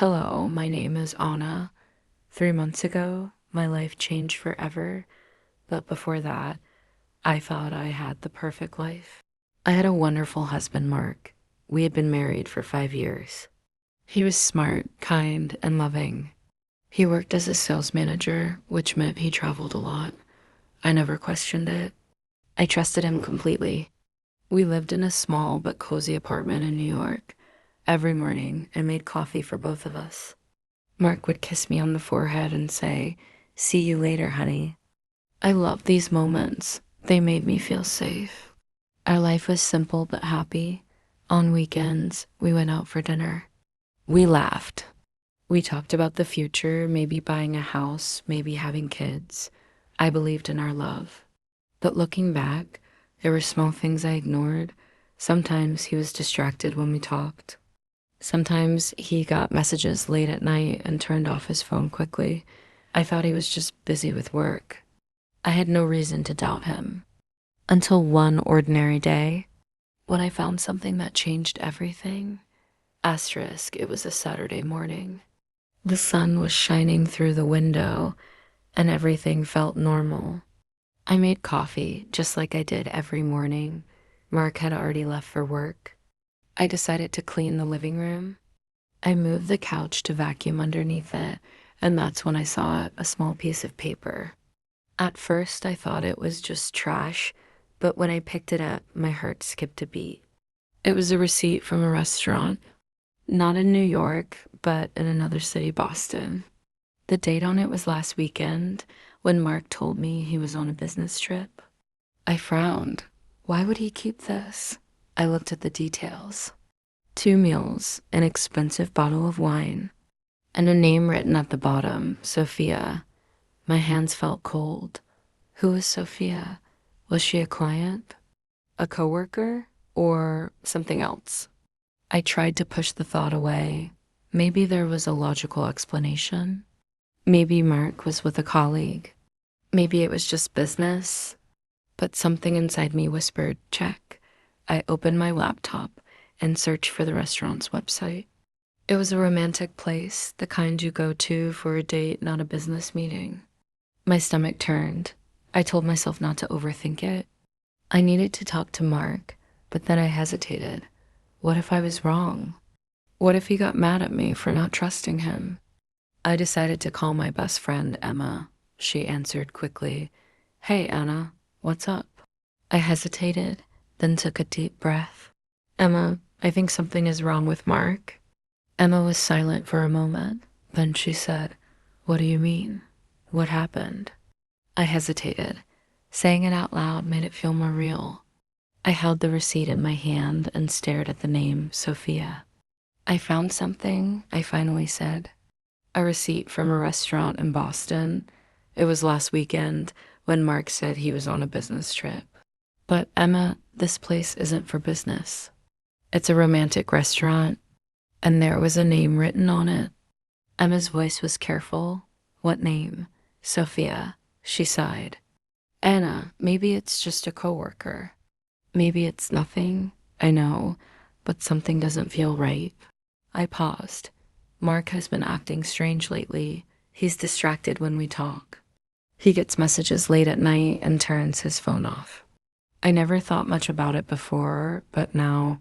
Hello, my name is Anna. 3 months ago, my life changed forever, but before that, I thought I had the perfect life. I had a wonderful husband, Mark. We had been married for 5 years. He was smart, kind, and loving. He worked as a sales manager, which meant he traveled a lot. I never questioned it. I trusted him completely. We lived in a small but cozy apartment in New York. Every morning, I made coffee for both of us. Mark would kiss me on the forehead and say, "See you later, honey." I loved these moments. They made me feel safe. Our life was simple but happy. On weekends, we went out for dinner. We laughed. We talked about the future, maybe buying a house, maybe having kids. I believed in our love. But looking back, there were small things I ignored. Sometimes he was distracted when we talked. Sometimes he got messages late at night and turned off his phone quickly. I thought he was just busy with work. I had no reason to doubt him. Until one ordinary day, when I found something that changed everything. Asterisk, it was a Saturday morning. The sun was shining through the window, and everything felt normal. I made coffee, just like I did every morning. Mark had already left for work. I decided to clean the living room. I moved the couch to vacuum underneath it, and that's when I saw a small piece of paper. At first, I thought it was just trash, but when I picked it up, my heart skipped a beat. It was a receipt from a restaurant, not in New York, but in another city, Boston. The date on it was last weekend, when Mark told me he was on a business trip. I frowned. Why would he keep this? I looked at the details. 2 meals, an expensive bottle of wine, and a name written at the bottom, Sophia. My hands felt cold. Who was Sophia? Was she a client? A coworker? Or something else? I tried to push the thought away. Maybe there was a logical explanation. Maybe Mark was with a colleague. Maybe it was just business. But something inside me whispered, check. I opened my laptop and searched for the restaurant's website. It was a romantic place, the kind you go to for a date, not a business meeting. My stomach turned. I told myself not to overthink it. I needed to talk to Mark, but then I hesitated. What if I was wrong? What if he got mad at me for not trusting him? I decided to call my best friend, Emma. She answered quickly. Hey, Anna, what's up? I hesitated, then took a deep breath. Emma, I think something is wrong with Mark. Emma was silent for a moment. Then she said, what do you mean? What happened? I hesitated. Saying it out loud made it feel more real. I held the receipt in my hand and stared at the name, Sophia. I found something, I finally said. A receipt from a restaurant in Boston. It was last weekend when Mark said he was on a business trip. But Emma, this place isn't for business. It's a romantic restaurant, and there was a name written on it. Emma's voice was careful. What name? Sophia. She sighed. Anna, maybe it's just a coworker. Maybe it's nothing, I know, but something doesn't feel right. I paused. Mark has been acting strange lately. He's distracted when we talk. He gets messages late at night and turns his phone off. I never thought much about it before, but now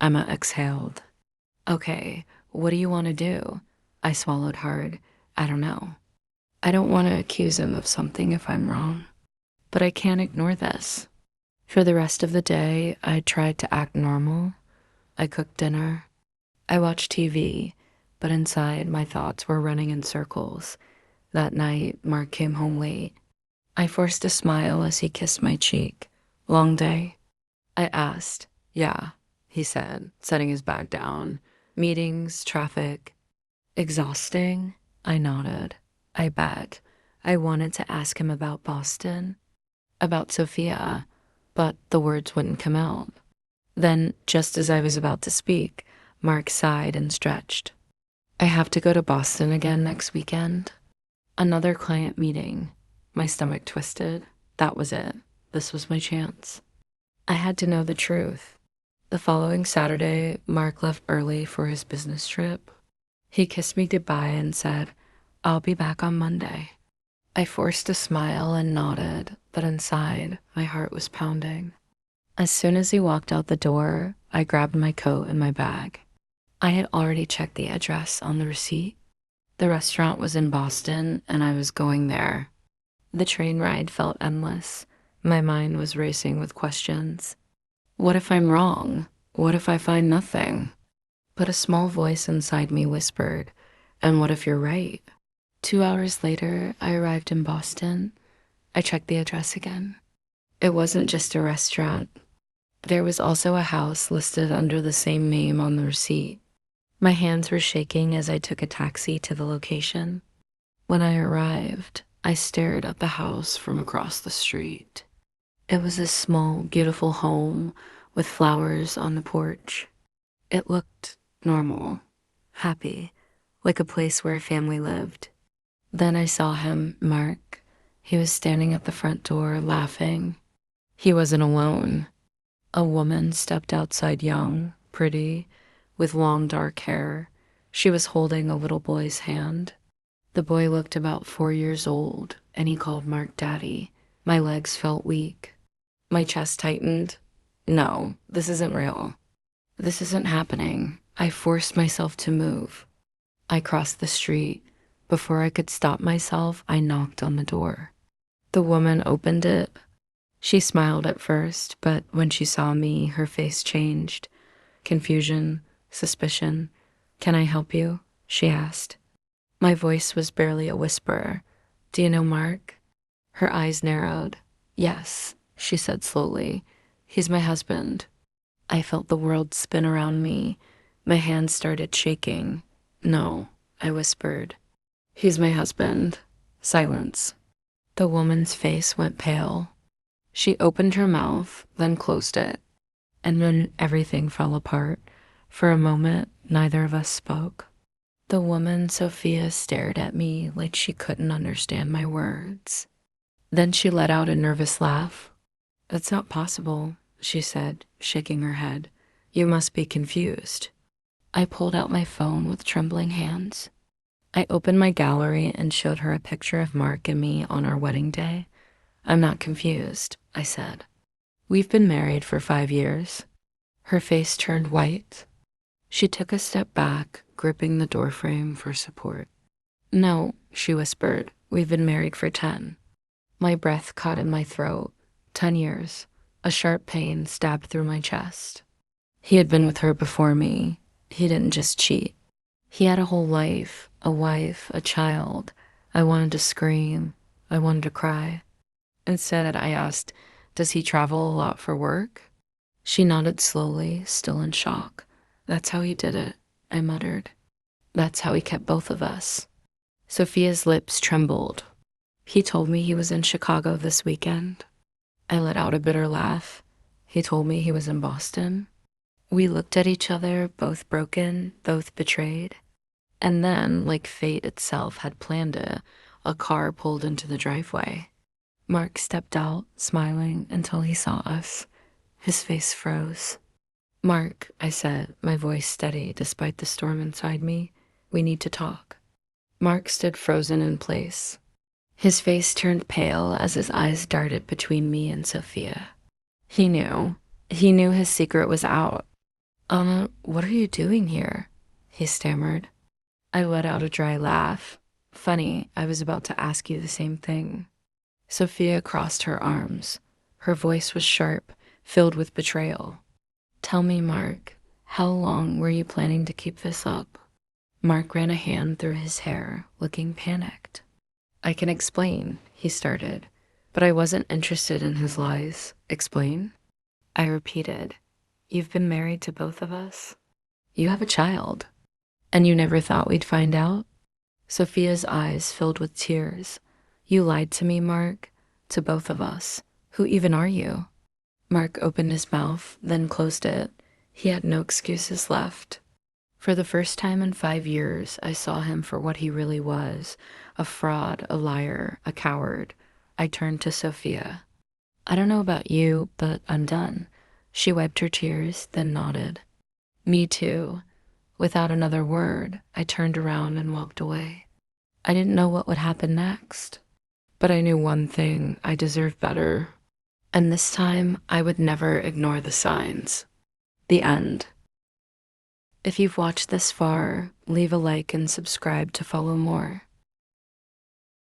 Emma exhaled. Okay, what do you want to do? I swallowed hard. I don't know. I don't want to accuse him of something if I'm wrong, but I can't ignore this. For the rest of the day, I tried to act normal. I cooked dinner. I watched TV, but inside my thoughts were running in circles. That night, Mark came home late. I forced a smile as he kissed my cheek. Long day? I asked. Yeah, he said, setting his bag down. Meetings, traffic. Exhausting? I nodded. I bet. I wanted to ask him about Boston, about Sophia, but the words wouldn't come out. Then, just as I was about to speak, Mark sighed and stretched. I have to go to Boston again next weekend. Another client meeting. My stomach twisted. That was it. This was my chance. I had to know the truth. The following Saturday, Mark left early for his business trip. He kissed me goodbye and said, "I'll be back on Monday." I forced a smile and nodded, but inside, my heart was pounding. As soon as he walked out the door, I grabbed my coat and my bag. I had already checked the address on the receipt. The restaurant was in Boston, and I was going there. The train ride felt endless. My mind was racing with questions. What if I'm wrong? What if I find nothing? But a small voice inside me whispered, "And what if you're right?" 2 hours later, I arrived in Boston. I checked the address again. It wasn't just a restaurant. There was also a house listed under the same name on the receipt. My hands were shaking as I took a taxi to the location. When I arrived, I stared at the house from across the street. It was a small, beautiful home with flowers on the porch. It looked normal, happy, like a place where a family lived. Then I saw him, Mark. He was standing at the front door, laughing. He wasn't alone. A woman stepped outside, young, pretty, with long dark hair. She was holding a little boy's hand. The boy looked about 4 years old, and he called Mark Daddy. My legs felt weak. My chest tightened. No, this isn't real. This isn't happening. I forced myself to move. I crossed the street. Before I could stop myself, I knocked on the door. The woman opened it. She smiled at first, but when she saw me, her face changed. Confusion, suspicion. "Can I help you?" she asked. My voice was barely a whisper. "Do you know Mark?" Her eyes narrowed. "Yes," she said slowly. "He's my husband." I felt the world spin around me. My hands started shaking. "No," I whispered. "He's my husband." Silence. The woman's face went pale. She opened her mouth, then closed it. And then everything fell apart. For a moment, neither of us spoke. The woman, Sophia, stared at me like she couldn't understand my words. Then she let out a nervous laugh. "It's not possible," she said, shaking her head. "You must be confused." I pulled out my phone with trembling hands. I opened my gallery and showed her a picture of Mark and me on our wedding day. "I'm not confused," I said. "We've been married for 5 years." Her face turned white. She took a step back, gripping the doorframe for support. "No," she whispered. "We've been married for 10. My breath caught in my throat. 10 years. A sharp pain stabbed through my chest. He had been with her before me. He didn't just cheat. He had a whole life, a wife, a child. I wanted to scream. I wanted to cry. Instead, I asked, "Does he travel a lot for work?" She nodded slowly, still in shock. "That's how he did it," I muttered. "That's how he kept both of us." Sophia's lips trembled. "He told me he was in Chicago this weekend." I let out a bitter laugh. "He told me he was in Boston." We looked at each other, both broken, both betrayed. And then, like fate itself had planned it, a car pulled into the driveway. Mark stepped out, smiling, until he saw us. His face froze. "Mark," I said, my voice steady despite the storm inside me, "we need to talk." Mark stood frozen in place. His face turned pale as his eyes darted between me and Sophia. He knew. He knew his secret was out. What are you doing here?" he stammered. I let out a dry laugh. "Funny, I was about to ask you the same thing." Sophia crossed her arms. Her voice was sharp, filled with betrayal. "Tell me, Mark, how long were you planning to keep this up?" Mark ran a hand through his hair, looking panicked. "I can explain," he started, but I wasn't interested in his lies. "Explain?" I repeated. "You've been married to both of us. You have a child. And you never thought we'd find out?" Sophia's eyes filled with tears. "You lied to me, Mark. To both of us. Who even are you?" Mark opened his mouth, then closed it. He had no excuses left. For the first time in 5 years, I saw him for what he really was, a fraud, a liar, a coward. I turned to Sophia. "I don't know about you, but I'm done." She wiped her tears, then nodded. "Me too. Without another word, I turned around and walked away. I didn't know what would happen next, but I knew one thing: I deserved better. And this time, I would never ignore the signs. The end. If you've watched this far, leave a like and subscribe to follow more.